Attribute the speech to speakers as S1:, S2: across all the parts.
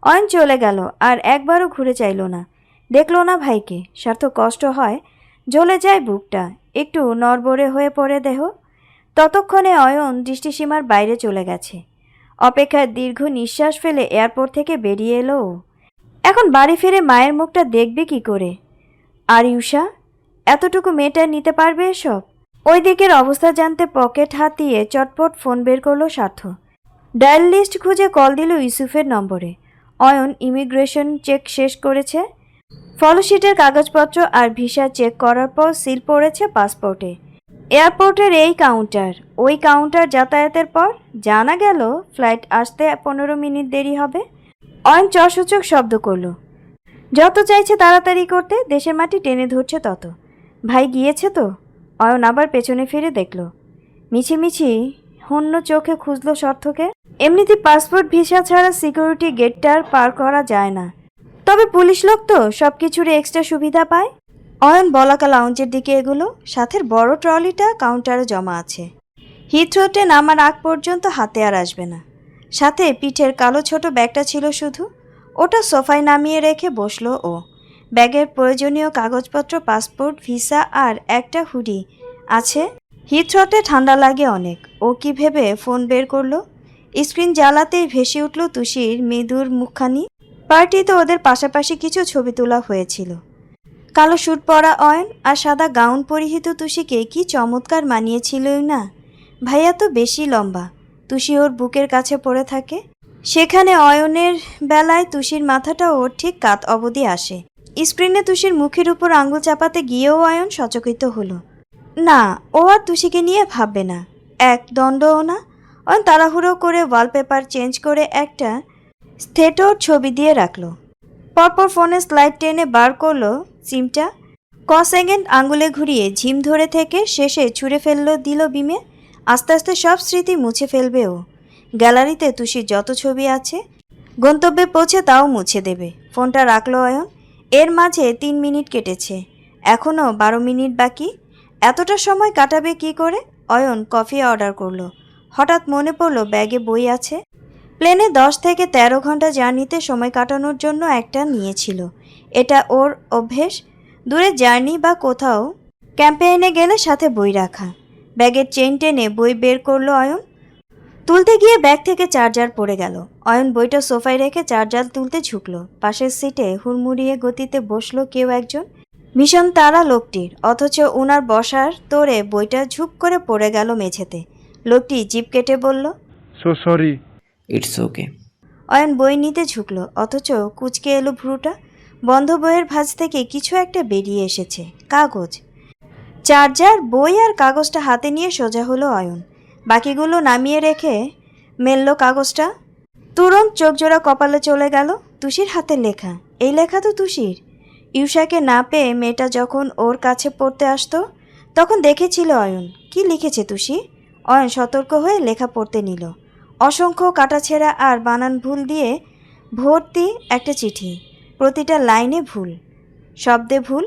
S1: অয়ন চলে গেল আর একবারও ঘুরে চাইল না, দেখলো না ভাইকে। স্বার্থ কষ্ট হয়, জ্বলে যায় বুকটা, একটু নড়বড়ে হয়ে পড়ে দেহ। ততক্ষণে অয়ন দৃষ্টিসীমার বাইরে চলে গেছে। অপেক্ষার দীর্ঘ নিঃশ্বাস ফেলে এয়ারপোর্ট থেকে বেরিয়ে এলো ও। এখন বাড়ি ফিরে মায়ের মুখটা দেখবে কি করে? আর ইউষা, এতটুকু মেয়েটা নিতে পারবে এসব? ওই দিকের অবস্থা জানতে পকেট হাতিয়ে চটপট ফোন বের করলো স্বার্থ। ডায়াল লিস্ট খুঁজে কল দিল ইউসুফের নম্বরে। অয়ন ইমিগ্রেশন চেক শেষ করেছে, ফলোশিটের কাগজপত্র আর ভিসা চেক করার পর সিল পড়েছে পাসপোর্টে। এয়ারপোর্টের এই কাউন্টার ওই কাউন্টার যাতায়াতের পর জানা গেল ফ্লাইট আসতে 15 মিনিট দেরি হবে। অয়ন চসূচক শব্দ করল। যত চাইছে তাড়াতাড়ি করতে, দেশের মাটি টেনে ধরছে তত। ভাই গিয়েছে তো? অয়ন আবার পেছনে ফিরে দেখল। মিছিমিছি হন্য চোখে খুঁজল স্বার্থকে। এমনিতে পাসপোর্ট ভিসা ছাড়া সিকিউরিটি গেটটার পার করা যায় না, তবে পুলিশ লোক তো সব কিছুরই এক্সট্রা সুবিধা পায়। অয়ন বলাকা লাউঞ্জের দিকে এগুলো, সাথের বড় ট্রলিটা কাউন্টারে জমা আছে। হিথ্রোতে নামার আগ পর্যন্ত হাতে আর আসবে না। সাথে পিঠের কালো ছোট ব্যাগটা ছিল শুধু, ওটা সোফায় নামিয়ে রেখে বসলো ও। ব্যাগের প্রয়োজনীয় কাগজপত্র, পাসপোর্ট, ভিসা আর একটা হুডি আছে। হিথ্রোতে ঠান্ডা লাগে অনেক। ও কি ভেবে ফোন বের করলো। স্ক্রিন জ্বালাতেই ভেসে উঠল তুষির মৃদুর মুখখানি। পার্টিতে ওদের পাশাপাশি কিছু ছবি তোলা হয়েছিল। কালো স্যুট পরা অয়ন আর সাদা গাউন পরিহিত তুষিকে কি চমৎকার মানিয়েছিলই না। ভাইয়া তো বেশি লম্বা, তুষি ওর বুকের কাছে পড়ে থাকে। সেখানে অয়নের বেলায় তুষির মাথাটা ওর ঠিক কাত অবধি আসে। স্ক্রিনে তুষির মুখের উপর আঙুল চাপাতে গিয়েও অয়ন সচকিত হলো। না, ও আর তুষিকে নিয়ে ভাববে না, এক দণ্ডও না। অয়ন তাড়াহুড়ো করে ওয়ালপেপার চেঞ্জ করে একটা স্থেটোর ছবি দিয়ে রাখলো। পরপর ফোনে স্লাইড টেনে বার করলো সিমটা। সেকেন্ড আঙুলে ঘুরিয়ে ঝিম ধরে থেকে শেষে ছুঁড়ে ফেললো দিল বিমে। আস্তে আস্তে সব স্মৃতি মুছে ফেলবে ও। গ্যালারিতে তুষির যত ছবি আছে, গন্তব্যে পৌঁছে তাও মুছে দেবে। ফোনটা রাখলো অয়ন। এর মাঝে 3 মিনিট কেটেছে, এখনও 12 মিনিট বাকি। এতটা সময় কাটাবে কি করে? অয়ন কফি অর্ডার করলো। হঠাৎ মনে পড়লো ব্যাগে বই আছে। প্লেনে 10 থেকে 13 ঘন্টা জার্নিতে সময় কাটানোর জন্য একটা নিয়েছিল। এটা ওর অভ্যেস, দূরে জার্নি বা কোথাও ক্যাম্পেইনে গেলে সাথে বই রাখা। ব্যাগের চেইন টেনে বই বের করলো অয়ন। তুলতে গিয়ে ব্যাগ থেকে চার্জার পড়ে গেল। অয়ন বইটা সোফায় রেখে চার্জার তুলতে ঝুঁকলো। পাশের সিটে হুড়মুড়িয়ে গতিতে বসলো কেউ একজন। ভীষণ তাড়া লোকটির, অথচ উনার বসার তোড়ে বইটা ঝুপ করে পড়ে গেল মেঝেতে। লোকটি জিভ কেটে বলল,
S2: so sorry.
S3: It's okay.
S1: Ayan বই নিতে ঝুঁকলো, অথচ কুঁচকে এলো ভ্রুটা। বন্ধ বইয়ের ভাঁজ থেকে কিছু একটা বেরিয়ে এসেছে। কাগজ। চার্জার, বই আর কাগজটা হাতে নিয়ে সোজা হলো অয়ন। বাকিগুলো নামিয়ে রেখে মেলল কাগজটা। তুরন্ত চোখজোড়া কপালে চলে গেল। তুষির হাতের লেখা। এই লেখা তো তুষির। ইউষাকে না পেয়ে মেয়েটা যখন ওর কাছে পড়তে আসতো তখন দেখেছিল অয়ন। কি লিখেছে তুষি? অয়ন সতর্ক হয়ে লেখা পড়তে নিল। অসংখ্য কাটাছেঁড়া আর বানান ভুল দিয়ে ভর্তি একটা চিঠি। প্রতিটা লাইনে ভুল, শব্দে ভুল।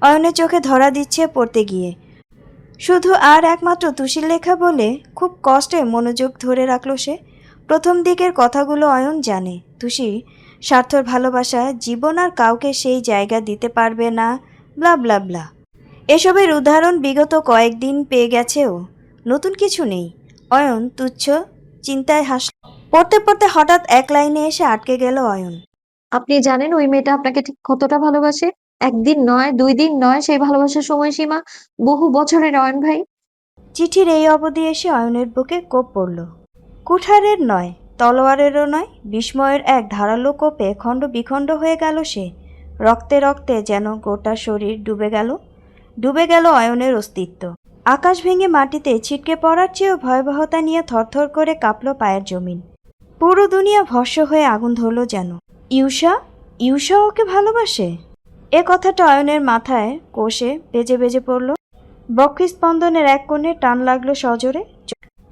S1: অয়নের চোখে ধরা দিচ্ছে পড়তে গিয়ে। শুধু আর একমাত্র তুষির লেখা বলে খুব কষ্টে মনোযোগ ধরে রাখল সে। প্রথম দিকের কথাগুলো অয়ন জানে। তুষি স্বার্থর ভালোবাসা, জীবন আর কাউকে সেই জায়গা দিতে পারবে না, ব্লা ব্লা ব্লা। এসবের উদাহরণ বিগত কয়েকদিন পেয়ে গেছেও, নতুন কিছু নেই। অয়ন তুচ্ছ চিন্তায় হাসল। পড়তে পড়তে হঠাৎ এক লাইনে এসে আটকে গেল অয়ন।
S4: আপনি জানেন ওই মেয়েটা আপনাকে ঠিক কতটা ভালোবাসে? একদিন নয়, 2 দিন নয়, সেই ভালোবাসার সময়সীমা বহু বছরের অয়ন ভাই।
S1: চিঠির এই অবধি এসে অয়নের বুকে কোপ পড়ল। কুঠারের নয়, তলোয়ারেরও নয়, বিস্ময়ের এক ধারালো কোপে খণ্ড বিখণ্ড হয়ে গেল সে। রক্তে রক্তে যেন গোটা শরীর ডুবে গেল অয়নের অস্তিত্ব। আকাশ ভেঙে মাটিতে ছিটকে পড়ার চেয়েও ভয়াবহতা নিয়ে থরথর করে কাঁপল পায়ের জমিন। পুরো দুনিয়া ভস্ম হয়ে আগুন ধরল যেন। ইউষা ওকে ভালোবাসে? এ কথাটা অয়নের মাথায় কোষে বেজে বেজে পড়ল। বক্ষস্পন্দনের এক কোণে টান লাগলো সজোরে।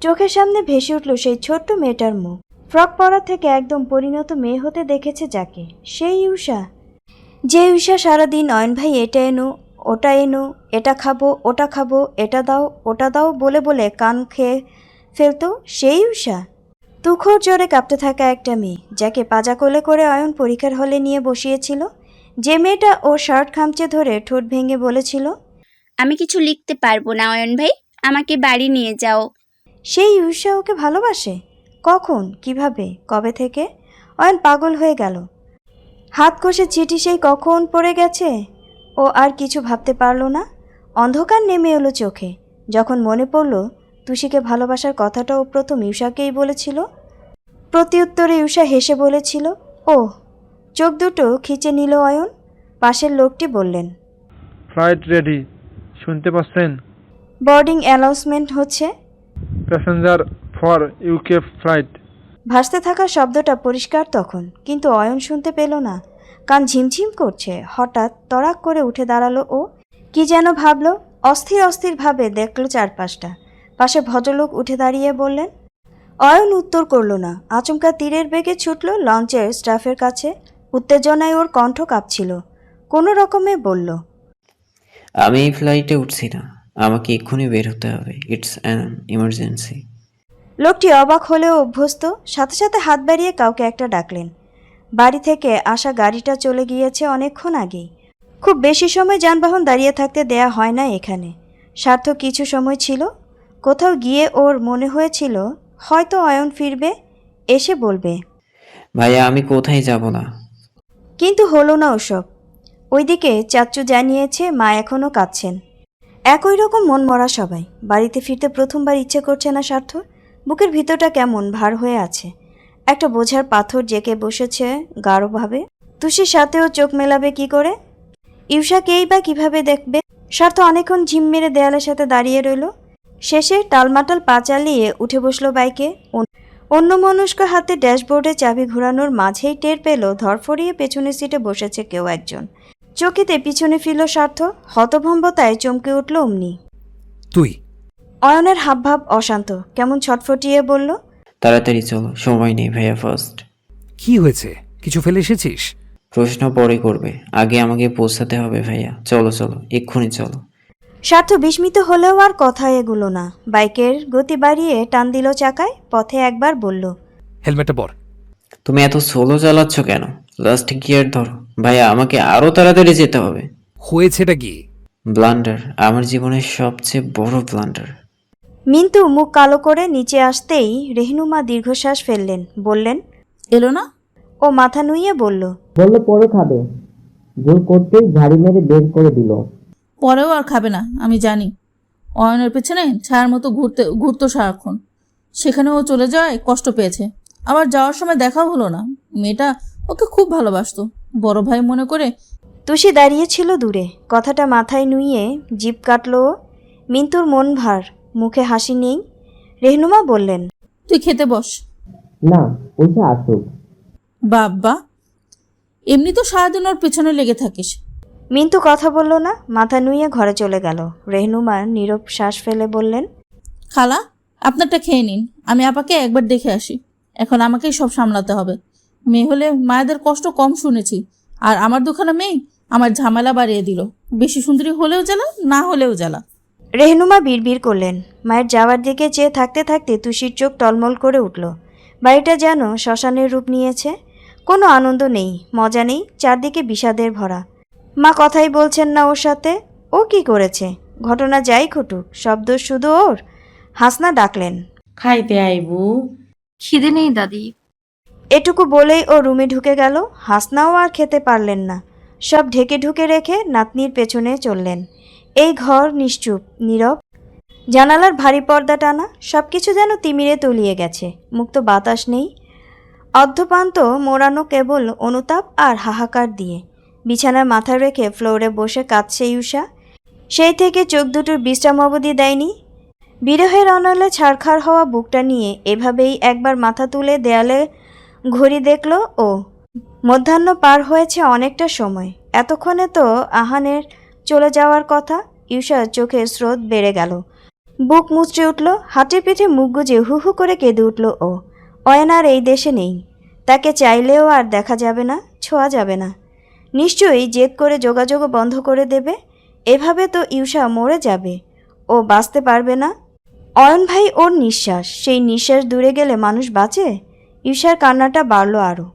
S1: চোখের সামনে ভেসে উঠল সেই ছোট্ট মেয়েটার মুখ। ফ্রক পরা থেকে একদম পরিণত মেয়ে হতে দেখেছে যাকে, সেই ইউষা। যে ইউষা সারাদিন অয়ন ভাই এটা এনো ওটা এনো, এটা খাবো, ওটা খাবো, এটা দাও, ওটা দাও বলে বলে কান খেয়ে ফেলতো সেই উষা। তুখোর জ্বরে কাঁপতে থাকা একটা মেয়ে, যাকে পাজা কোলে করে অয়ন পরীক্ষার হলে নিয়ে বসিয়েছিল, যে মেয়েটা ওর শার্ট খামচে ধরে ঠোঁট ভেঙে বলেছিল,
S2: আমি কিছু লিখতে পারবো না অয়ন ভাই, আমাকে বাড়ি নিয়ে যাও।
S1: সেই উষা ওকে ভালোবাসে? কখন, কিভাবে, কবে থেকে? অয়ন পাগল হয়ে গেল। হাত কষে চিঠি সেই কখন পড়ে গেছে। ও আর কিছু ভাবতে পারল না। অন্ধকার নেমে এলো চোখে যখন মনে পড়ল তুষিকে ভালোবাসার কথাটা ও প্রথম ইউষাকেই বলেছিল। প্রত্যুত্তরে ইউষা হেসে বলেছিল, ও। চোখ দুটো খিচে নিল অয়ন। পাশের লোকটি বললেন,
S3: ফ্লাইট রেডি, শুনতে পাচ্ছেন?
S1: বোর্ডিং অ্যানাউন্সমেন্ট হচ্ছে।
S3: Passenger for UK flight.
S1: ভাসতে থাকা শব্দটা পরিষ্কার তখন, কিন্তু অয়ন শুনতে পেল না। কান ঝিমঝিম করছে। হঠাৎ তড়াক করে উঠে দাঁড়ালো ও। কি যেন ভাবল। অস্থির অস্থির ভাবে দেখল চারপাশটা। পাশে ভদ্রলোক উঠে দাঁড়িয়ে বললেন। অয়ন উত্তর করল না। আচমকা তীরের বেগে ছুটল লঞ্চের স্টাফের কাছে। উত্তেজনায় ওর কণ্ঠ কাঁপছিল। কোনো রকমে বলল,
S5: আমি এই ফ্লাইটে উঠছি না, আমাকে এক্ষুনি বের হতে হবে, ইটস অ্যান ইমার্জেন্সি।
S1: লোকটি অবাক হলেও অভ্যস্ত। সাথে সাথে হাত বাড়িয়ে কাউকে একটা ডাকলেন। বাড়ি থেকে আসা গাড়িটা চলে গিয়েছে অনেকক্ষণ আগেই। খুব বেশি সময় যানবাহন দাঁড়িয়ে থাকতে দেয়া হয় না এখানে। সার্থক কিছু সময় ছিল। কোথাও গিয়ে ওর মনে হয়েছিল হয়তো অয়ন ফিরবে, এসে বলবে,
S5: ভাইয়া আমি কোথায় যাব না।
S1: কিন্তু হলো না ওসব। ওইদিকে চাচ্চু জানিয়েছে মা এখনও কাঁদছেন। একই রকম মন মরা সবাই। বাড়িতে ফিরতে প্রথমবার ইচ্ছে করছে না সার্থর। বুকের ভিতরটা কেমন ভার হয়ে আছে। একটা বোঝার পাথর জেঁকে বসেছে গাঢ়ভাবে। তুষির সাথেও চোখ মেলাবে কি করে? ইউষাকেই বা কিভাবে দেখবে? সার্থ অনেকক্ষণ ঝিম মেরে দেয়ালের সাথে দাঁড়িয়ে রইল। শেষে টালমাটাল পা চালিয়ে উঠে বসলো বাইকে। অন্যমনস্ক হাতে ড্যাশবোর্ডে চাবি ঘোরানোর মাঝেই টের পেল ধরফরিয়ে পেছনের সিটে বসেছে কেউ একজন। চকিতে পিছনে ফিরল সার্থ। হতভম্বতায় চমকে উঠল অমনি।
S6: তুই?
S1: অয়নের হাবভাব অশান্ত, কেমন ছটফটিয়ে বলল,
S5: তাড়াতাড়ি চলো, সময় নেই ভাইয়া। ফার্স্ট
S6: কি হয়েছে? কিছু ফেলে এসেছিস?
S5: প্রশ্ন পরে করবে, আগে আমাকে পৌঁছাতে হবে ভাইয়া। চলো চলো, এক্ষুনি চলো।
S1: সার্থ বিস্মিত হলেও আর কথা এগুলো না। বাইকের গতি বাড়িয়ে টান দিল চাকায়। পথে একবার বলল,
S6: হেলমেটটা পর।
S5: তুমি এত স্লো চালাচ্ছ কেন? লাস্ট গিয়ার ধরো ভাইয়া, আমাকে আরো তাড়াতাড়ি যেতে হবে।
S6: হয়েছেটা কি?
S5: ব্লান্ডার, আমার জীবনের সবচেয়ে বড় ব্লান্ডার।
S1: মিন্তু মুখ কালো করে নিচে আসতেই রেহনুমা দীর্ঘশ্বাস ফেললেন। বললেন,
S7: এলো না?
S1: ও মাথা নুইয়ে বলল,
S8: বললো পরে খাবে। জোর করতেই ঝাড়ি মেরে বের করে দিল।
S7: পরেও আর খাবে না, আমি জানি। অয়নের পেছনে ছায়ার মতো ঘুরতো সারাক্ষণ। সেখানে ও চলে যাওয়ায় কষ্ট পেয়েছে। আবার যাওয়ার সময় দেখাও হলো না। মেয়েটা ওকে খুব ভালোবাসতো, বড় ভাই মনে করে।
S1: তুষি দাঁড়িয়েছিল দূরে। কথাটা মাথায় নুইয়ে জিভ কাটল ও। মিন্তুর মন ভার, মুখে হাসি নেই। রেহনুমা বললেন,
S7: তুই খেতে বস।
S8: না, ওইটা আসুক।
S7: বাবা, এমনি তো সারাদিন ওর পেছনে লেগে থাকিস।
S1: মিন্তু কথা বলল না, মাথা নুইয়ে ঘরে চলে গেল। রেহনুমা নীরব শ্বাস ফেলে বললেন,
S7: খালা, আপনারটা খেয়ে নিন, আমি আপাকে একবার দেখে আসি। এখন আমাকেই সব সামলাতে হবে। মেয়ে হলে মায়েদের কষ্ট কম শুনেছি, আর আমার দুখানা মেয়ে আমার ঝামেলা বাড়িয়ে দিল। বেশি সুন্দরী হলেও জ্বালা, না হলেও জ্বালা।
S1: রেহনুমা বিড়বিড় করলেন। মায়ের যাওয়ার দিকে চেয়ে থাকতে থাকতে তুষির চোখ টলমল করে উঠল। বাড়িটা যেন শ্মশানের রূপ নিয়েছে। কোনো আনন্দ নেই, মজা নেই, চারদিকে বিষাদের ভরা। মা কথাই বলছেন না ওর সাথে। ও কি করেছে? ঘটনা যাই ঘটুক, শব্দ শুধু ওর। হাসনা ডাকলেন,
S9: খাইতে আইবু?
S10: খিদে নেই দাদি।
S1: এটুকু বলেই ও রুমে ঢুকে গেল। হাসনাও আর খেতে পারলেন না। সব ঢেকে ঢুকে রেখে নাতনির পেছনে চললেন। এই ঘর নিশ্চুপ, নীরব। জানালার ভারী পর্দা টানা। সব কিছু যেন তিমিরে তলিয়ে গেছে। মুক্ত বাতাস নেই। অর্ধপান্ত মোড়ানো কেবল অনুতাপ আর হাহাকার দিয়ে। বিছানার মাথা রেখে ফ্লোরে বসে কাঁদছে ইউষা। সেই থেকে চোখ দুটোর বিশ্রাম অবধি দেয়নি। বিরহের অনলে ছাড়খাড় হওয়া বুকটা নিয়ে এভাবেই একবার মাথা তুলে দেয়ালে ঘড়ি দেখল ও। মধ্যাহ্ন পার হয়েছে অনেকটা সময়। এতক্ষণে তো আহানের চলে যাওয়ার কথা। ইউষার চোখে স্রোত বেড়ে গেল। বুক মুচড়ে উঠল। হাঁটে পিঠে মুখ গুজে হু হু করে কেঁদে উঠল ও। অয়ন আর এই দেশে নেই। তাকে চাইলেও আর দেখা যাবে না, ছোঁয়া যাবে না। নিশ্চয়ই জেদ করে যোগাযোগও বন্ধ করে দেবে। এভাবে তো ইউষা মরে যাবে, ও বাঁচতে পারবে না। অয়ন ভাই ওর নিঃশ্বাস, সেই নিঃশ্বাস দূরে গেলে মানুষ বাঁচে। ইউষার কান্নাটা বাড়ল আরও,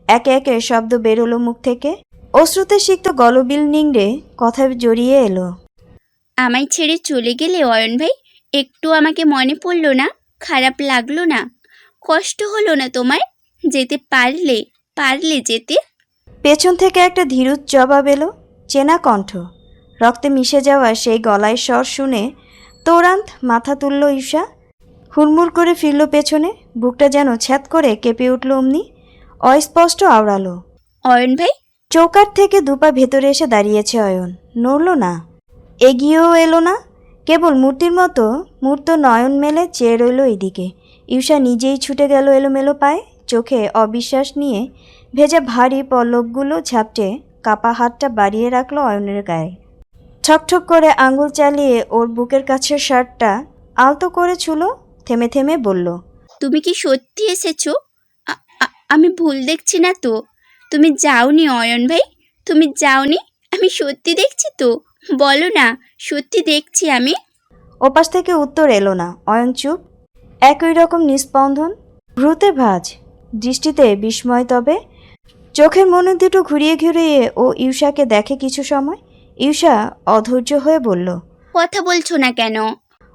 S1: একে একে শব্দ বেরোলো মুখ থেকে, অশ্রুতে সিক্ত গলবিল নিংড়ে কথা জড়িয়ে এলো।
S2: আমায় ছেড়ে চলে গেলে অয়ন ভাই, একটু আমাকে মনে পড়লো না? খারাপ লাগলো না? কষ্ট হলো না তোমার? যেতে পারলে পারলে যেতে?
S1: পেছন থেকে একটা ধীরুজ জবাব এলো, চেনা কণ্ঠ, রক্তে মিশে যাওয়া সেই গলায় স্বর শুনে তৌরান্ত মাথা তুলল ইউষা। হুড়মুড় করে ফিরল পেছনে, বুকটা যেন ছ্যাদ করে কেঁপে উঠল অমনি। অস্পষ্ট আওড়ালো,
S2: অয়ন ভাই।
S1: চৌকাঠ থেকে দুপা ভেতরে এসে দাঁড়িয়েছে অয়ন, নড়ল না, এগিয়েও এলো না, কেবল মূর্তির মতো মূর্ত নয়ন মেলে চেয়ে রইল এইদিকে। ইউষা নিজেই ছুটে গেল এলোমেলো পায়ে, চোখে অবিশ্বাস নিয়ে ভেজা ভারী পল্লবগুলো ঝাপটে কাপা হাতটা বাড়িয়ে রাখলো অয়নের গায়ে। ঠকঠক করে আঙুল চালিয়ে ওর বুকের কাছের শার্টটা আলতো করে ছুলো, থেমে থেমে বলল,
S2: তুমি কি সত্যি এসেছো? আমি ভুল দেখছি না তো? তুমি যাওনি অয়ন ভাই, তুমি যাওনি? আমি সত্যি দেখছি তো? বলো না, সত্যি দেখছি আমি।
S1: ওপাশ থেকে উত্তর এলো না। অয়ন চুপ, একই রকম নিস্পন্দন, ভ্রুতে ভাঁজ, দৃষ্টিতে বিস্ময়। তবে চোখের মনে দুটো ঘুরিয়ে ঘুরিয়ে ও ইউষাকে দেখে কিছু সময়। ইউষা অধৈর্য হয়ে বলল,
S2: কথা বলছো না কেন?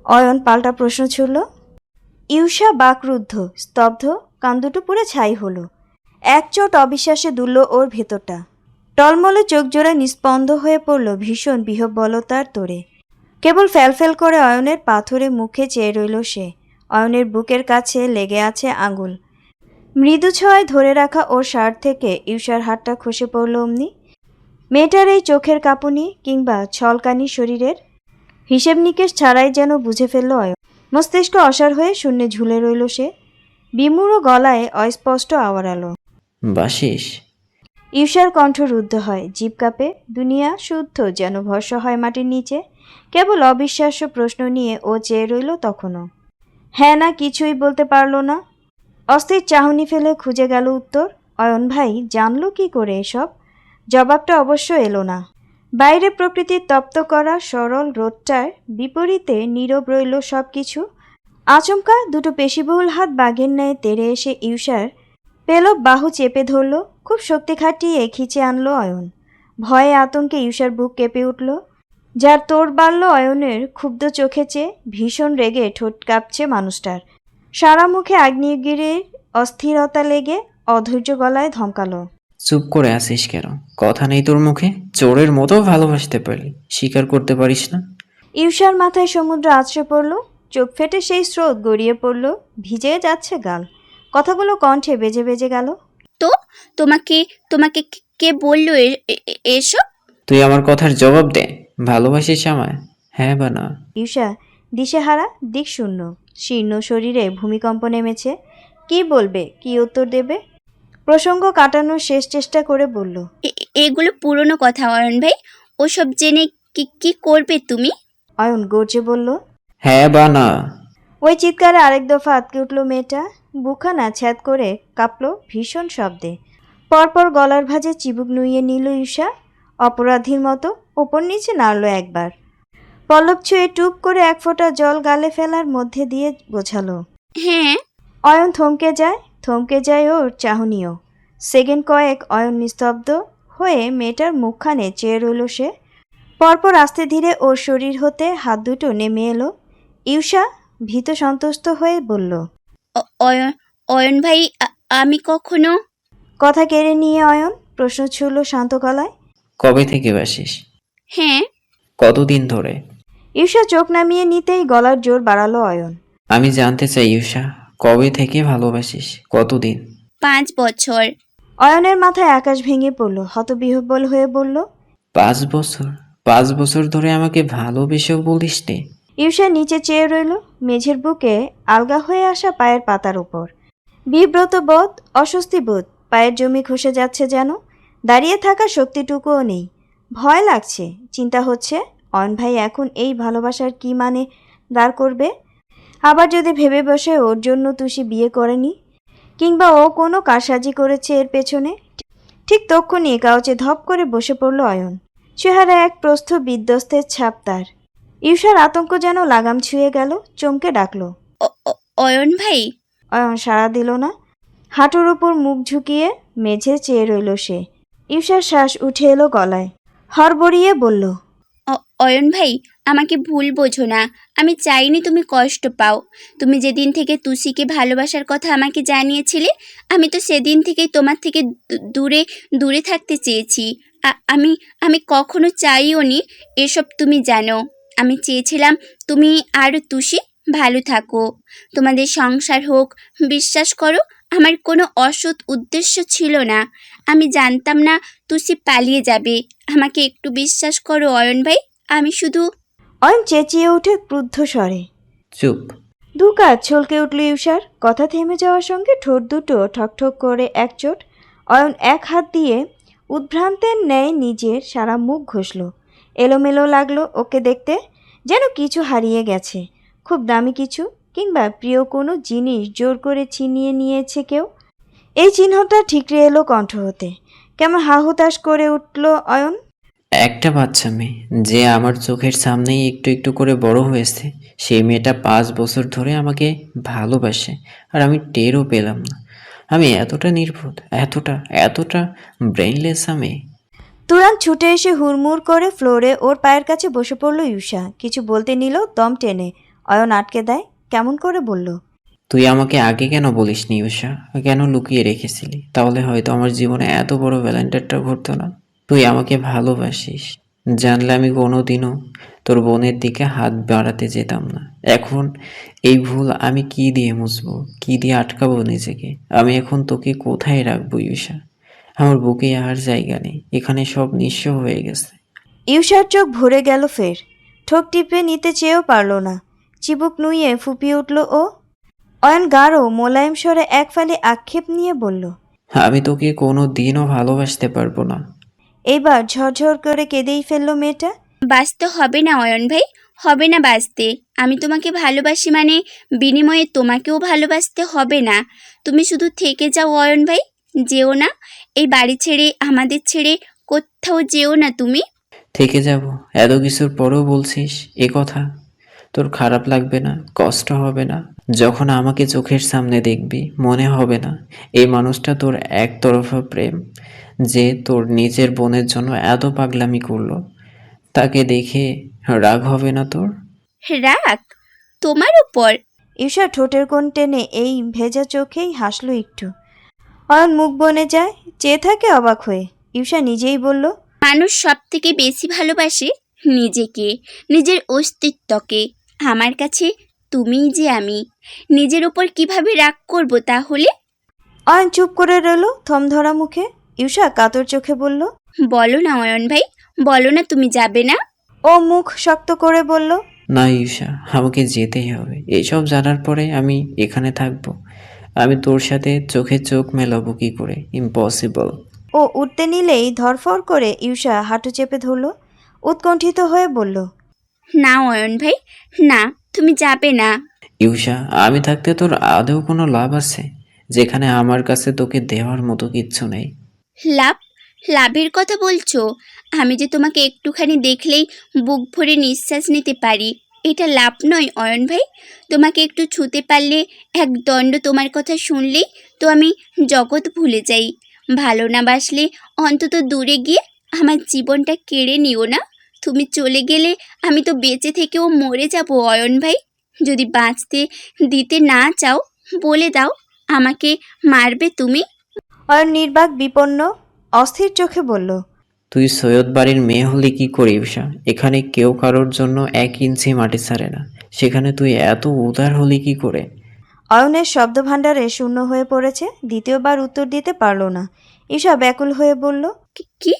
S1: অয়ন পাল্টা প্রশ্ন ছুড়ল। ইউষা বাকরুদ্ধ, স্তব্ধ, কান দুটো পুরো ছাই হলো। এক চোট অবিশ্বাসে দুলল ওর ভেতরটা, টলমলে চোখ জোড়া নিস্পন্দ হয়ে পড়ল ভীষণ বিহ্বলতার তোড়ে। কেবল ফ্যালফ্যাল করে অয়নের পাথরে মুখে চেয়ে রইল সে। অয়নের বুকের কাছে লেগে আছে আঙুল, মৃদু ছোঁয়ায় ধরে রাখা ওর শার্ট থেকে ইউষার হাতটা খসে পড়ল অমনি। মেয়েটার এই চোখের কাঁপুনি কিংবা ছলকানি শরীরের হিসেব নিকেশ ছাড়াই যেন বুঝে ফেলল অয়ন। মস্তিষ্ক অসাড় হয়ে শূন্যে ঝুলে রইল সে। বিমূঢ় গলায় অস্পষ্ট আওয়ারালো,
S5: বাসিস?
S1: ইউষার কণ্ঠ রুদ্ধ হয়, জিভ কাঁপে, দুনিয়া শুদ্ধ যেন ভস্ম হয় মাটির নিচে। কেবল অবিশ্বাস্য প্রশ্ন নিয়ে ও চেয়ে রইল তখনও। হ্যাঁ না কিছুই বলতে পারল না। অস্থির চাহনি ফেলে খুঁজে গেল উত্তর। অয়ন ভাই জানল কি করে এসব? জবাবটা অবশ্য এলো না। বাইরে প্রকৃতির তপ্ত করা সরল রোদটার বিপরীতে নীরব রইল সব কিছু। আচমকা দুটো পেশিবহুল হাত বাঘের ন্যায় তেড়ে এসে ইউষার পেলব বাহু চেপে ধরল, খুব শক্তি খাটিয়ে খিচে আনলো অয়ন। ভয়ে আতঙ্কে ইউষার বুক কেঁপে উঠল, যার তোড় বাড়ল অয়নের ক্ষুব্ধ চোখে চেয়ে। ভীষণ রেগে ঠোঁট কাঁপছে মানুষটার, সারা মুখে আগ্নেয়গিরির অস্থিরতা লেগে অধৈর্য গলায় ধমকালো,
S5: চুপ করে আছিস কেন? কথা নেই তোর মুখে? চোরের মতো ভালোবাসতে পারলি, স্বীকার করতে পারিস না?
S1: ইউষার মাথায় সমুদ্র আছড়ে পড়ল, চোখ ফেটে সেই স্রোত গড়িয়ে পড়ল, ভিজে যাচ্ছে গাল। কথাগুলো কণ্ঠে বেজে বেজে গেল।
S2: তো তোমাকে তোমাকে কে বললো এসব?
S5: তুই আমার কথার জবাব দে, ভালোবাসিস আমায়, হ্যাঁ বা না?
S1: ইউষা দিশেহারা, দিকশূন্য, শীর্ণ শরীরে ভূমিকম্প নেমেছে। কি বলবে, কি উত্তর দেবে? প্রসঙ্গ কাটানোর শেষ চেষ্টা করে বলল,
S2: এগুলো পুরনো কথা অয়ন ভাই, ওসব জেনে কি কি করবে তুমি?
S1: অয়ন গর্জে বলল।
S5: হ্যাঁ বা না?
S1: ওই চিৎকারে আরেক দফা আটকে উঠল মেয়েটা, বুকখানা ছ্যাদ করে কাঁপল ভীষণ শব্দে। পরপর গলার ভাঁজে চিবুক নুইয়ে নিল ইউষা, অপরাধীর মতো ওপর নিচে নাড়ল একবার। পল্লব ছুঁয়ে টুপ করে এক ফোঁটা জল গালে ফেলার মধ্যে দিয়ে বোঝালো।
S2: হ্যাঁ।
S1: অয়ন থমকে যায় ওর চাহনিও। সেকেন্ড কয়েক অয়ন নিস্তব্ধ হয়ে মেয়েটার মুখখানে চেয়ে রইল সে। পরপর আস্তে ধীরে ওর শরীর হতে হাত দুটো নেমে এলো। ইউষা ভীত সন্তুষ্ট হয়ে বলল,
S2: অয়ন ভাই, আমি কখনো।
S1: কথা কেড়ে নিয়ে অয়ন প্রশ্ন ছুড়ল শান্ত গলায়,
S5: কবে থেকে বাসিস?
S2: হ্যাঁ।
S5: কতদিন ধরে?
S1: ইউষা চোখ নামিয়ে নিতেই গলার জোর বাড়ালো অয়ন।
S5: আমি জানতে চাই ইউষা, কবে থেকে ভালোবাসিস, কতদিন?
S2: 5 বছর।
S1: অয়নের মাথায় আকাশ ভেঙে পড়ল, হতবিহ্বল হয়ে বলল,
S5: 5 বছর? 5 বছর ধরে আমাকে ভালোবেসেও বলিস নি?
S1: ইউষা নিচে চেয়ে রইল, মেঝের বুকে আলগা হয়ে আসা পায়ের পাতার উপর। বিব্রত বোধ, অস্বস্তি বোধ, পায়ের জমি খসে যাচ্ছে যেন। দাঁড়িয়ে থাকার শক্তিটুকুও নেই। ভয় লাগছে, চিন্তা হচ্ছে অয়ন ভাই এখন এই ভালোবাসার কি মানে দাঁড় করবে। আবার যদি ভেবে বসে ওর জন্য তুষি বিয়ে করেনি, কিংবা ও কোনো কারসাজি করেছে এর পেছনে। ঠিক তক্ষুনি কাউচে ধপ করে বসে পড়ল অয়ন। চেহারা এক প্রস্থ বিধ্বস্তের ছাপ তার। ইউষার আতঙ্ক যেন লাগাম ছুঁয়ে গেল, চমকে ডাকলো।
S2: অয়ন ভাই।
S1: অয়ন সাড়া দিল না। হাঁটুর উপর মুখ ঝুঁকিয়ে মেঝে চেয়ে রইল সে। ইউষার শ্বাস উঠে এলো গলায়। হড়বড়িয়ে বলল,
S2: অয়ন ভাই, আমাকে ভুল বোঝো না। আমি চাইনি তুমি কষ্ট পাও। তুমি যেদিন থেকে তুষিকে ভালোবাসার কথা আমাকে জানিয়েছিলে, আমি তো সেদিন থেকেই তোমার থেকে দূরে দূরে থাকতে চেয়েছি। আমি আমি কখনো চাইও নি এসব, তুমি জানো। আমি চেয়েছিলাম তুমি আর তুষি ভালো থাকো, তোমাদের সংসার হোক। বিশ্বাস করো, আমার কোনো অসৎ উদ্দেশ্য ছিল না। আমি জানতাম না তুষি পালিয়ে যাবে। আমাকে একটু বিশ্বাস করো অয়ন ভাই। আমি শুধু।
S1: অয়ন চেঁচিয়ে উঠে ক্রুদ্ধ স্বরে।
S5: চুপ।
S1: দু কাজ ছলকে উঠল ইউষার। কথা থেমে যাওয়ার সঙ্গে ঠোঁট দুটো ঠকঠক করে একচোট। অয়ন এক হাত দিয়ে উদ্ভ্রান্তের ন্যায় নিজের সারা মুখ ঘষল। এলোমেলো লাগলো ওকে দেখতে, যেন কিছু হারিয়ে গেছে, খুব দামি কিছু, কিংবা প্রিয় কোনো জিনিস জোর করে ছিনিয়ে নিয়েছে কেউ। এই চিহ্নটা ঠিকরে এলো কণ্ঠ হতে। কেমন হাহুতাশ করে উঠল অয়ন।
S5: একটা বাচ্চা মেয়ে যে আমার চোখের সামনেই একটু একটু করে বড় হয়েছে, সেই মেয়েটা 5 বছর ধরে আমাকে ভালোবাসে, আর আমি টেরও পেলাম না। আমি এতটা নির্বোধ, এতটা এতটা ব্রেইনলেস আমি।
S1: তুরান ছুটে এসে হুড়মুড় করে ফ্লোরে ওর পায়ের কাছে বসে পড়ল ইউষা। কিছু বলতে নিল, দম টেনে অয়ন আটকে দেয়। কেমন করে বলল,
S5: তুই আমাকে আগে কেন বলিসনি উষা? কেন লুকিয়ে রেখেছিলি? তাহলে হয়তো আমার জীবনে এত বড় ভ্যালেন্টাইনটা ঘটতো না। তুই আমাকে ভালোবাসিস জানলে আমি কোনোদিনও তোর বোনের দিকে হাত বাড়াতে যেতাম না। এখন এই ভুল আমি কি দিয়ে মুছবো, কি দিয়ে আটকাবো নিজেকে? আমি এখন তোকে কোথায় রাখবো ইউষা? আমার বুকে আর জায়গা নেই, এখানে সব নিঃস্ব হয়ে গেছে।
S1: ইউষার চোখ ভরে গেল ফের। ঠোক টিপে নিতে চেয়েও পারল না। চিবুক নুইয়ে ফুপিয়ে উঠল ও। অয়ন গাঢ় মোলায়েম স্বরে এক ফালি আক্ষেপ নিয়ে বলল,
S5: আমি তোকে কোনো দিনও ভালোবাসতে পারবো না।
S1: এইবার ঝরঝর করে কেঁদেই ফেলল মেয়েটা।
S2: বাঁচতে হবে না অয়ন ভাই, হবে না বাঁচতে। আমি তোমাকে ভালোবাসি মানে বিনিময়ে তোমাকেও ভালোবাসতে হবে না। তুমি শুধু থেকে যাও অয়ন ভাই, যেও না। এই বাড়ি ছেড়ে, আমাদের ছেড়ে কোথাও যেও না তুমি।
S5: থেকে যাব? এত কিছুর পরেও বলছিস এ কথা? তোর খারাপ লাগবে না, কষ্ট হবে না? যখন আমাকে চোখের সামনে দেখবি মনে হবে না এই মানুষটা তোর একতরফা প্রেম, যে তোর নিজের বোনের জন্য এত পাগলামি করলো? তাকে দেখে রাগ হবে না তোর?
S2: রাগ তোমার উপর?
S1: ইউষা ঠোঁটের কোণ টেনে এই ভেজা চোখেই হাসল একটু। অয়ন মুখ বনে যায়, চেয়ে থাকে অবাক হয়ে। ইউষা নিজেই বলল,
S2: মানুষ সব থেকে বেশি ভালোবাসে নিজেকে, নিজের অস্তিত্বকে। আমার কাছে তুমিই যে আমি। নিজের ওপর কিভাবে রাগ করব তাহলে?
S1: অয়ন চুপ করে রইল থমধরা মুখে। ইউষা কাতর চোখে বলল,
S2: বলো না অয়ন ভাই, বলো না তুমি যাবে না।
S1: ও মুখ শক্ত করে বলল,
S5: না ঈশা, আমাকে যেতেই হবে। এইসব জানার পরে আমি এখানে থাকবো? আমি তোর সাথে চোখে চোখ মেলাবো কি করে? ইম্পসিবল।
S1: ও উঠতে নিলেই ধরফর করে ইউষা হাঁটু চেপে ধরল। উৎকণ্ঠিত হয়ে বলল,
S2: না অয়ন ভাই, না, তুমি যাবে না।
S5: ঈশা, আমি থাকতে তোর আদৌ কোনো লাভ আছে যেখানে আমার কাছে তোকে দেওয়ার মতো কিচ্ছু নেই?
S2: লাভ? লাভের কথা বলছো? আমি যে তোমাকে একটুখানি দেখলেই বুক ভরে নিঃশ্বাস নিতে পারি, এটা লাভ নয় অয়ন ভাই। তোমাকে একটু ছুঁতে পারলে, এক দণ্ড তোমার কথা শুনলেই তো আমি জগৎ ভুলে যাই। ভালো না বাসলে অন্তত দূরে গিয়ে আমার জীবনটা কেড়ে নিও না। তুমি চলে গেলে আমি তো বেঁচে থেকেও মরে যাব অয়ন ভাই। যদি বাঁচতে দিতে না চাও বলে দাও, আমাকে মারবে তুমি?
S1: অয়ন নির্বাক বিপন্ন অস্থির চোখে বলল,
S5: তুই সৈয়দ বাড়ির মেয়ে হলে কি করে ঈশা? এখানে কেউ কারোর জন্য 1 ইঞ্চি মাটি ছাড়ে না, সেখানে তুই এত উদার হলি কি করে?
S1: অয়নের শব্দভাণ্ডারে শূন্য হয়ে পড়েছে। দ্বিতীয়বার উত্তর দিতে পারল না। ঈশা ব্যাকুল হয়ে বলল,
S2: কি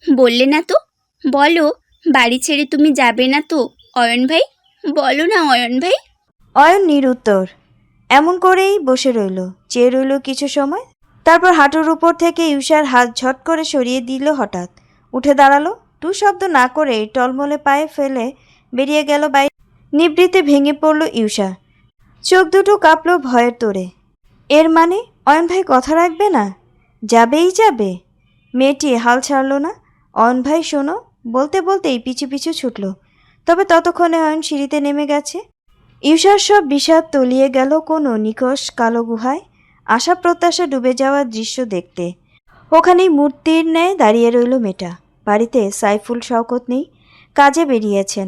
S2: বললে না তো? বলো, বাড়ি ছেড়ে তুমি যাবে না তো অয়ন ভাই? বলো না অয়ন ভাই।
S1: অয়ন নিরুত্তর এমন করেই বসে রইল, চেয়ে রইল কিছু সময়। তারপর হাঁটুর উপর থেকে ইউষার হাত ঝট করে সরিয়ে দিল হঠাৎ। উঠে দাঁড়ালো, টু শব্দ না করে টলমলে পায়ে ফেলে বেরিয়ে গেল বাইরে। নিবৃতে ভেঙে পড়ল ইউষা। চোখ দুটো কাঁপল ভয়ের তোড়ে। এর মানে অয়ন ভাই কথা রাখবে না? যাবেই যাবে? মেয়েটি হাল ছাড়ল না। অয়ন ভাই শোনো, বলতে বলতেই পিছু পিছু ছুটল। তবে ততক্ষণে অয়ন সিঁড়িতে নেমে গেছে। ইউষার সব বিষাদ তলিয়ে গেল কোনো নিকষ কালো গুহায়, আশা প্রত্যাশা ডুবে যাওয়ার দৃশ্য দেখতে। ওখানেই মূর্তির ন্যায় দাঁড়িয়ে রইল মেয়েটা। বাড়িতে সাইফুল শওকত নেই, কাজে বেরিয়েছেন।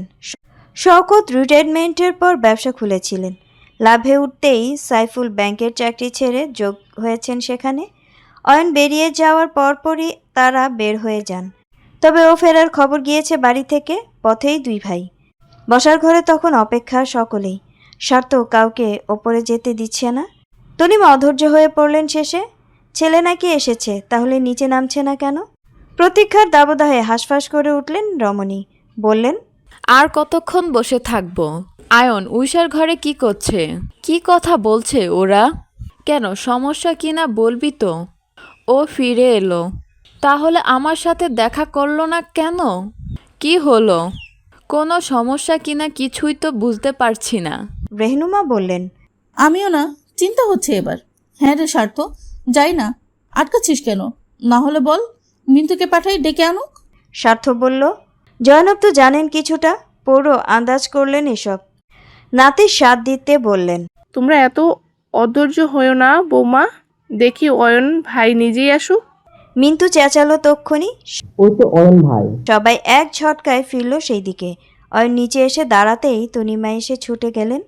S1: শওকত রিটায়ারমেন্টের পর ব্যবসা খুলেছিলেন। লাভে উঠতেই সাইফুল ব্যাংকের চাকরি ছেড়ে যোগ হয়েছেন সেখানে। অয়ন বেরিয়ে যাওয়ার পরপরই তারা বের হয়ে যান। তবে ও ফেরার খবর গিয়েছে বাড়ি থেকে, পথেই দুই ভাই। বসার ঘরে তখন অপেক্ষা সকলেই। স্বার্থ কাউকে ওপরে যেতে দিচ্ছে না। তনিমা অধৈর্য হয়ে পড়লেন শেষে। ছেলে নাকি এসেছে, তাহলে নিচে নামছে না কেন? প্রতীক্ষার দাবদাহে হাঁসফাঁস করে উঠলেন রমণী। বললেন,
S9: আর কতক্ষণ বসে থাকবো? আয়ন উষার ঘরে কি করছে? কি কথা বলছে ওরা? কেন, সমস্যা কিনা বলবি তো? ও ফিরে এলো, তাহলে আমার সাথে দেখা করলো না কেন? কি হলো? কোনো সমস্যা কিনা কিছুই তো বুঝতে পারছি না।
S1: রেহনুমা বললেন,
S7: আমিও না, চিন্তা হচ্ছে এবার। হ্যাঁ রে স্বার্থ, যাই না, আটকাচ্ছিস কেন? না হলে বল, মিন্টুকে পাঠাই ডেকে আনুক।
S1: স্বার্থ বলল, জয়নব তো জানেন কিছুটা, পুরো আন্দাজ করলেন এসব। নাতির স্বাদ দিতে বললেন,
S11: তোমরা এত অধৈর্য হয়েও না বৌমা, দেখি অয়ন ভাই নিজেই আসুক।
S1: মিন্টু চেঁচালো তক্ষুনি।
S8: ওই তো অয়ন ভাই।
S1: সবাই এক ঝটকায় ফিরল সেই দিকে। অয়ন নিচে এসে দাঁড়াতেই তনিমা এসে ছুটে গেলেন।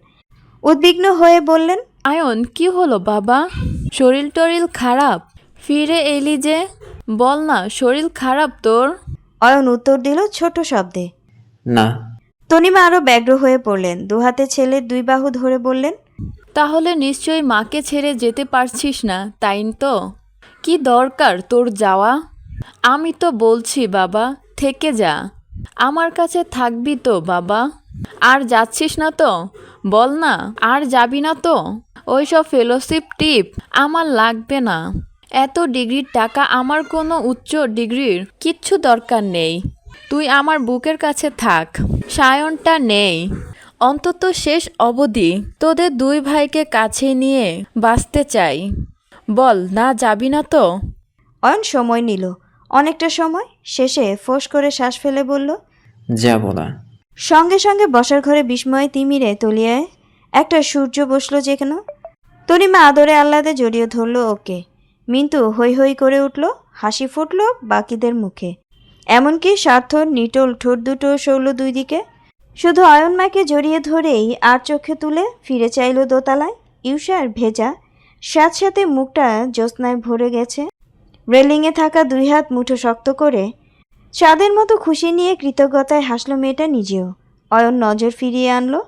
S1: উদ্বিগ্ন হয়ে বললেন,
S9: আয়ন কি হলো বাবা? শরীর টরিল খারাপ? ফিরে এলি যে, বল না শরীর খারাপ তোর?
S1: অয়ন উত্তর দিল ছোট শব্দে।
S5: না।
S1: তনিমা আরো ব্যগ্র হয়ে পড়লেন। দুহাতে ছেলের দুই বাহু ধরে বললেন,
S9: তাহলে নিশ্চয়ই মাকে ছেড়ে যেতে পারছিস না, তাই তো? কি দরকার তোর যাওয়া? আমি তো বলছি বাবা, থেকে যা, আমার কাছে থাকবি তো বাবা? আর যাচ্ছিস না তো? বল না, আর যাবি না তো? ওইসব ফেলোশিপ টিপ আমার লাগবে না। এত ডিগ্রির টাকা আমার কোনো উচ্চ ডিগ্রির কিচ্ছু দরকার নেই। তুই আমার বুকের কাছে থাক, সায়নটা নেই, অন্তত শেষ অবধি তোদের দুই ভাইকে কাছে নিয়ে বাঁচতে চাই। বল না, যাবি না তো?
S1: অয়ন সময় নিল, অনেকটা সময়। শেষে ফোঁস করে শ্বাস ফেলে বলল,
S5: যাব না।
S1: সঙ্গে সঙ্গে বসার ঘরে বিস্ময়ে তিমিরে তলিয়ে একটা সূর্য বসলো যেন। তনিমা আদরে আহ্লাদে জড়িয়ে ধরল ওকে। মিন্টু হৈ হৈ করে উঠল, হাসি ফুটল বাকিদের মুখে। এমনকি স্বার্থর নিটোল ঠোঁট দুটো সরল দুই দিকে। শুধু অয়ন মাকে জড়িয়ে ধরেই আর চোখে তুলে ফিরে চাইল দোতলায়। ইউষার ভেজা স্যাঁতস্যাঁতে মুখটা জ্যোৎস্নায় ভরে গেছে। রেলিংয়ে থাকা দুই হাত মুঠো শক্ত করে চাঁদের মতো খুশি নিয়ে কৃতজ্ঞতায় হাসল মেয়েটা নিজেও। অয়ন নজর ফিরিয়ে আনলো,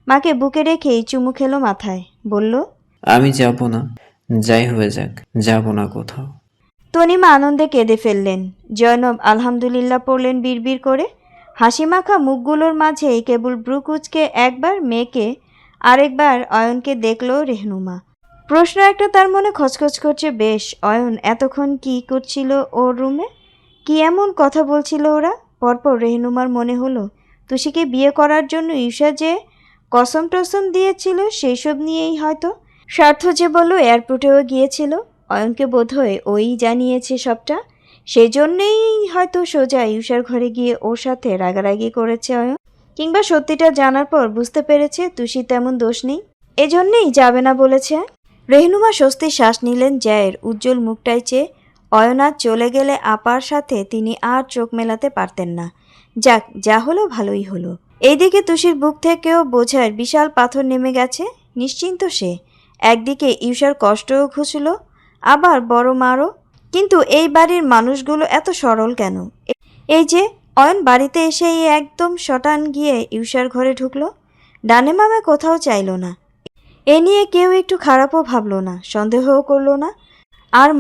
S1: মাকে বুকে রেখেই চুমু খেলো মাথায়। বলল,
S5: আমি যাব না, যাই হয়ে যাক, যাব না কোথাও।
S1: তনিমা আনন্দে কেঁদে ফেললেন। জয়নব আলহামদুলিল্লাহ পড়লেন বিড়বিড় করে। হাসি মাখা মুখগুলোর মাঝেই কেবল ব্রু কুঁচকে একবার মেয়েকে, আরেকবার অয়নকে দেখল রেহনুমা। প্রশ্ন একটা তার মনে খচখচ করছে বেশ। অয়ন এতক্ষণ কি করছিল ওর রুমে? কি এমন কথা বলছিল ওরা? পরপর রেহনুমার মনে হলো তুষিকে বিয়ে করার জন্য ঈশা যে কসম টসম দিয়েছিল সেই সব নিয়েই হয়তো। স্বার্থ যে বলল এয়ারপোর্টেও গিয়েছিল, অয়নকে বোধহয় ওই জানিয়েছে সবটা। সেই জন্যেই হয়তো সোজা ঈশার ঘরে গিয়ে ওর সাথে রাগারাগি করেছে অয়ন। কিংবা সত্যিটা জানার পর বুঝতে পেরেছে তুষির তেমন দোষ নেই, এজন্যেই যাবে না বলেছে। রেহনুমা স্বস্তির শ্বাস নিলেন জয়ের উজ্জ্বল মুখটাই চেয়ে। অয়ন আজ চলে গেলে আপার সাথে তিনি আর চোখ মেলাতে পারতেন না। যাক, যা হলো ভালোই হলো। এইদিকে তুষির বুক থেকেও বোঝার বিশাল পাথর নেমে গেছে। নিশ্চিন্ত সে। একদিকে ঈশার কষ্টও ঘুচল, আবার বড় মারও। কিন্তু এই বাড়ির মানুষগুলো এত সরল কেন? এই যে অয়ন বাড়িতে এসেই একদম শটান গিয়ে ঈশার ঘরে ঢুকলো, ডানে মামে কোথাও চাইল না। এ নিয়ে কেউ একটু খারাপও ভাবল না, সন্দেহও করলো না। আর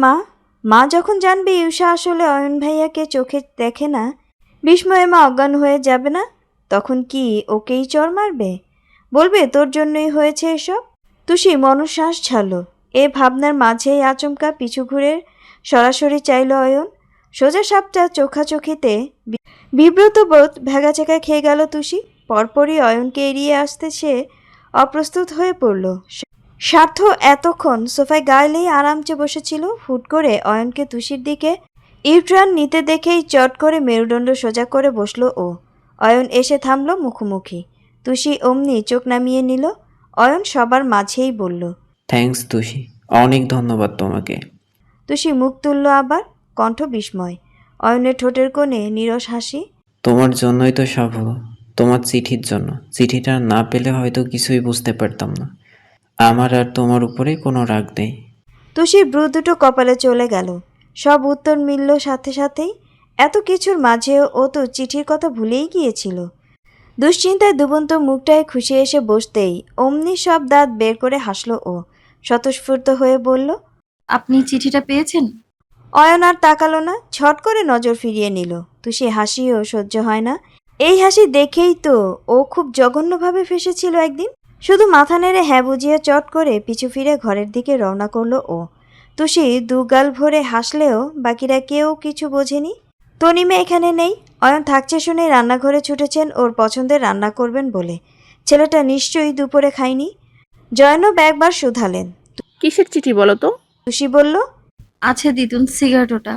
S1: মা যখন জানবে ঈশা আসলে অয়ন ভাইয়াকে চোখে দেখে না, বিস্ময়ে মা অজ্ঞান হয়ে যাবে না? তখন কি ওকেই চড় মারবে? বলবে তোর জন্যই হয়েছে এসব? তুষি মনশ্বাস ছাড়ল। এ ভাবনার মাঝেই আচমকা পিছু ঘুরে সরাসরি চাইল অয়ন। সোজা সাপটা চোখাচোখিতে বিব্রত বোধ ভেগাচেকা খেয়ে গেল তুষি। পরপরই অয়নকে এড়িয়ে আসতে সে অপ্রস্তুত হয়ে পড়ল। স্বার্থ এতক্ষণ সোফায় গায়েলেই আরামচে বসেছিল। হুট করে অয়নকে তুষির দিকে ইউটার্ন নিতে দেখেই চট করে মেরুদণ্ড সোজা করে বসলো ও। অয়ন এসে থামলো মুখোমুখি। তুষি অমনি চোখ নামিয়ে নিল। অয়ন সবার মাঝেই বলল,
S5: থ্যাঙ্কস তুষি, অনেক ধন্যবাদ তোমাকে।
S1: তুষি মুখ তুলল আবার, কণ্ঠ বিস্ময়। অয়নের ঠোঁটের কোণে নীরস হাসি।
S5: তোমার জন্যই তো সব হলো, তোমার চিঠির জন্য। চিঠিটা না পেলে হয়তো কিছুই বুঝতে পারতাম না। আমার আর তোমার উপরে কোনো রাগ নেই।
S1: তুষির ভ্রু দুটো কপালে চলে গেল। সব উত্তর মিলল সাথে সাথেই। এত কিছুর মাঝেও ও তো চিঠির কথা ভুলেই গিয়েছিল। দুশ্চিন্তায় দুবন্ত মুখটায় খুশি এসে বসতেই অমনি সব দাঁত বের করে হাসল ও। স্বতঃস্ফূর্ত হয়ে বলল,
S10: আপনি চিঠিটা পেয়েছেন?
S1: অয়ন আর তাকালো না, ছট করে নজর ফিরিয়ে নিল। তুষি হাসিও সহ্য হয় না। এই হাসি দেখেই তো ও খুব জঘন্যভাবে ফেসেছিল একদিন। শুধু মাথা নেড়ে হ্যাঁ বুঝিয়ে চট করে পিছু ফিরে ঘরের দিকে রওনা করলো ও। তুষি দুগাল ভরে হাসলেও বাকিরা কেউ কিছু বোঝেনি। তনিমা এখানে নেই। অয়ন থাকছে শুনে রান্নাঘরে ছুটেছেন ওর পছন্দের রান্না করবেন বলে। ছেলেটা নিশ্চয়ই দুপুরে খায়নি। জয়নব একবার শুধালেন।
S11: কিসের চিঠি বলো তো?
S1: তুষি বলল,
S10: আছে দিদুন, সিগারেট ওটা।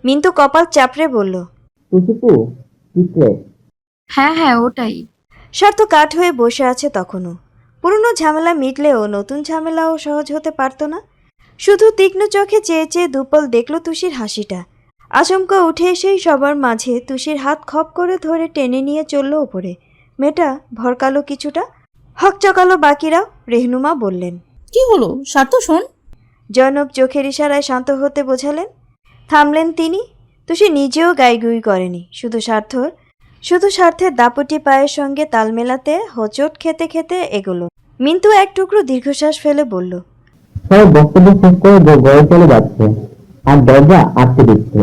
S1: মিন্তু কপাল চাপড়ে বলল,
S8: টুসুপু সিক্রেট।
S10: হ্যাঁ হ্যাঁ ওটাই।
S1: স্বার্থ কাঠ হয়ে বসে আছে তখনও। পুরনো ঝামেলা মিটলেও নতুন ঝামেলাও সহজ হতে পারত না। শুধু তীক্ষ্ণ চোখে চেয়ে চেয়ে দুপল দেখল তুষির হাসিটা। আচমকা উঠে এসেই সবার মাঝে তুষির হাত খপ করে ধরে টেনে নিয়ে চলল উপরে। মেয়েটা ভরকালো কিছুটা, হকচকালো বাকিরাও। রেহনুমা বললেন,
S7: কি হলো স্বার্থ, শোন।
S1: জয়নব চোখের ইশারায় শান্ত হতে বোঝালেন। থামলেন তিনি। তুষি নিজেও গাইগুই করেনি, শুধু স্বার্থের দাপটি পায়ের সঙ্গে তাল মেলাতে হোঁচট খেতে খেতে এগোলো। মিন্তু এক টুকরো দীর্ঘশ্বাস ফেলে বলল,
S8: সবাই বক্তব্য শেষ করে ঘরে চলে যাচ্ছে আর দরজা আটকে দিচ্ছে।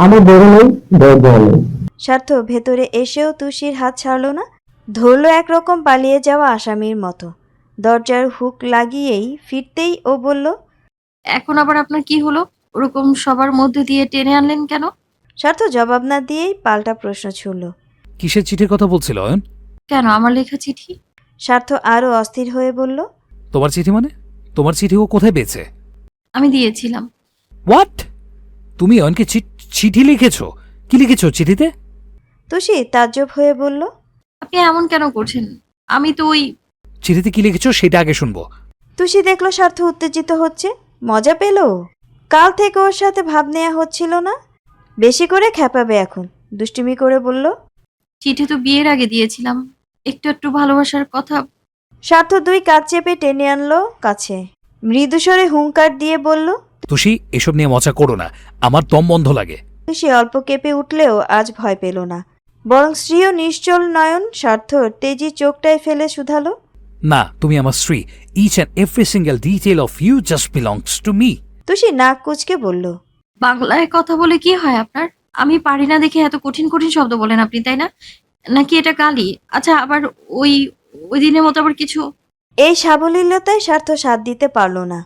S8: আমার বড় নেই, দরজা নেই।
S1: স্বার্থ ভেতরে এসেও তুষির হাত ছাড়ল না। ধরল একরকম পালিয়ে যাওয়া আসামির মতো। দরজার হুক লাগিয়েই ফিরতেই ও বলল,
S10: এখন আবার আপনার কি হলো? ওরকম সবার মধ্যে দিয়ে টেনে আনলেন কেন?
S1: স্বার্থ জবাব না দিয়েই পাল্টা প্রশ্ন ছুড়ল,
S6: কিসের চিঠির কথা বলছিল অয়ন?
S10: কেন, আমার লেখা চিঠি।
S1: স্বার্থ আরও অস্থির হয়ে বলল,
S6: তোমার চিঠি মানে? তোমার চিঠি ও কোথায় পেয়েছে?
S10: আমি দিয়েছিলাম।
S6: হোয়াট? তুমি অয়নকে চিঠি লিখেছো? কি লিখেছো চিঠিতে?
S1: তুষি তাজ্জব হয়ে বলল,
S10: আপনি এমন কেন করছেন? আমি তো ওই
S6: চিঠিতে কি লিখেছো সেটা আগে শুনবো।
S1: তুষি দেখল স্বার্থ উত্তেজিত হচ্ছে। মজা পেল। কাল থেকে ওর সাথে ভাব নেওয়া হচ্ছিল না। বেশি করে খেপাবে এখন। দুষ্টুমি করে বলল,
S10: চিঠি তো বিয়ের আগে দিয়েছিলাম। একটু একটু ভালোবাসার কথা।
S1: স্বার্থ দুই কাজ চেপে টেনে আনলো কাছে। মৃদুস্বরে হুঙ্কার দিয়ে বলল,
S6: তুষি, এসব নিয়ে মজা করো না, আমার দম বন্ধ লাগে।
S1: তুষি অল্প কেঁপে উঠলেও আজ ভয় পেল না, বরং স্ত্রীও নিশ্চল নয়ন স্বার্থর তেজি চোখটায় ফেলে শুধালো,
S6: না, তুমি আমার স্ত্রী। Each and every single detail of you just belongs to me.
S1: Tushi নাক কুচকে বলল,
S10: বাংলায় কথা বলে কি হয় আপনার? আমি পারি না দেখে এত কঠিন কঠিন শব্দ বলেন আপনি, তাই না? নাকি এটা গালি? আচ্ছা, আবার ওই ওই দিনের মতো আবার কিছু?
S1: এই সাবলীলতায় স্বার্থ সাথ দিতে পারল না।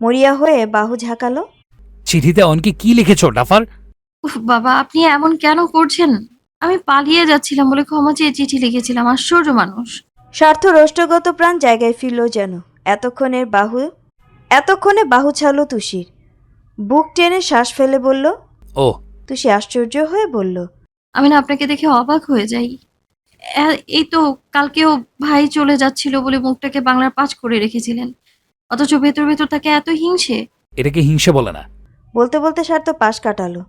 S1: মরিয়া হয়ে বাহু ঝাঁকালো।
S6: চিঠিতে অয়নকে কি লিখেছো ডাফার?
S10: উফ বাবা, আপনি এমন কেন করছেন? আমি পালিয়ে যাচ্ছিলাম বলে ক্ষমা চেয়ে চিঠি লিখেছিলাম। আশ্চর্য মানুষ।
S1: স্বার্থ রষ্টগত প্রাণ জায়গায় ফিরল যেন। এতক্ষণে বাহু ছাড়ল তুষির। বুক টেনে শ্বাস ফেলে বলল,
S6: ও।
S1: তুষি আশ্চর্য হয়ে বলল,
S10: আমি না আপনাকে দেখে অবাক হয়ে যাই। এই তো কালকেও ভাই চলে যাচ্ছিল বলে মুখটাকে বাংলার পাঁচ করে রেখেছিলেন, অথচ ভেতর ভেতর তাকে এত হিংসে।
S6: এটাকে হিংসে বলে না।
S1: বলতে বলতে স্বার্থ পাশ কাটালো।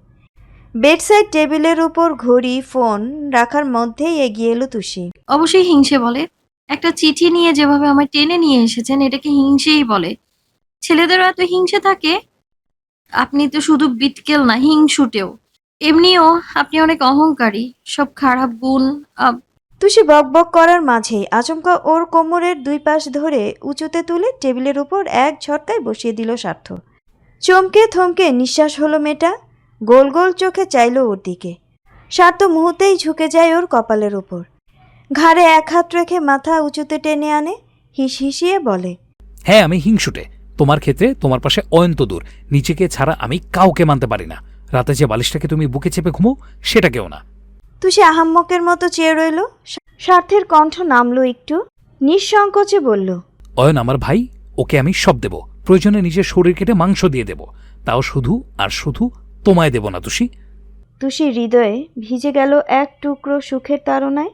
S1: বেডসাইড টেবিলের উপর ঘড়ি ফোন রাখার মধ্যেই এগিয়ে এলো তুষি।
S10: অবশ্যই হিংসে বলে। একটা চিঠি নিয়ে যেভাবে আমায় টেনে নিয়ে এসেছেন, এটাকে হিংসেই বলে। ছেলেদেরও এত হিংসে থাকে? আপনি তো শুধু বিটকেল না, হিংসুটেও। এমনিও আপনি অনেক অহংকারী। সব খারাপ গুণ।
S1: তুষি বকবক করার মাঝেই আচমকা ওর কোমরের দুই পাশ ধরে উঁচুতে তুলে টেবিলের উপর এক ঝটকায় বসিয়ে দিল স্বার্থ। চমকে থমকে নিঃশ্বাস হলো মেয়েটা। গোল গোল চোখে চাইল ওর দিকে। স্বার্থ মুহূর্তেই ঝুঁকে যায় ওর কপালের উপর। ঘাড়ে এক হাত রেখে মাথা উঁচুতে টেনে আনে। হিস হিসিয়ে বলে,
S6: হ্যাঁ, আমি হিংসুটে। তোমার ক্ষেত্রে তোমার পাশে অয়ন্ত দূর। নিজেকে ছাড়া আমি কাউকে মানতে পারি না। রাতে যে বালিশটাকে তুমি বুকে চেপে ঘুমো, সেটাকেও না।
S1: তুষি আহাম্মকের মতো চেয়ে রইল। স্বার্থের কণ্ঠ নামলো একটু। নিঃসংকোচে বলল,
S6: অয়ন আমার ভাই, ওকে আমি সব দেব। প্রয়োজনে নিজের শরীর কেটে মাংস দিয়ে দেব। তাও শুধু আর শুধু তোমায় দেব না তুষি।
S1: তুষির হৃদয়ে ভিজে গেল এক টুকরো সুখের তাড়নায়।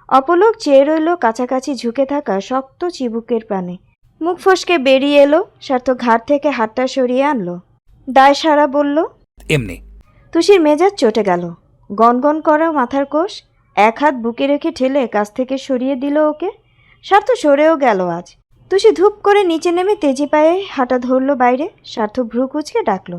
S1: অপলক চেয়ে রইল কাছাকাছি ঝুঁকে থাকা শক্ত চিবুকের পানে। মুখ ফসকে বেরিয়ে এলো। সার্থক ঘাট থেকে হাতটা সরিয়ে আনলো। দায় সারা বলল।
S6: এমনি।
S1: তুষির মেজাজ চটে গেল। গনগন করা মাথার কোষ এক হাত বুকে রেখে ঠেলে কাছ থেকে সরিয়ে দিল ওকে। সার্থ সরেও গেল আজ। তুষি ধূপ করে নিচে নেমে তেজি পায়ে হাঁটা ধরল বাইরে। সার্থক ভ্রু কুচকে ডাকলো।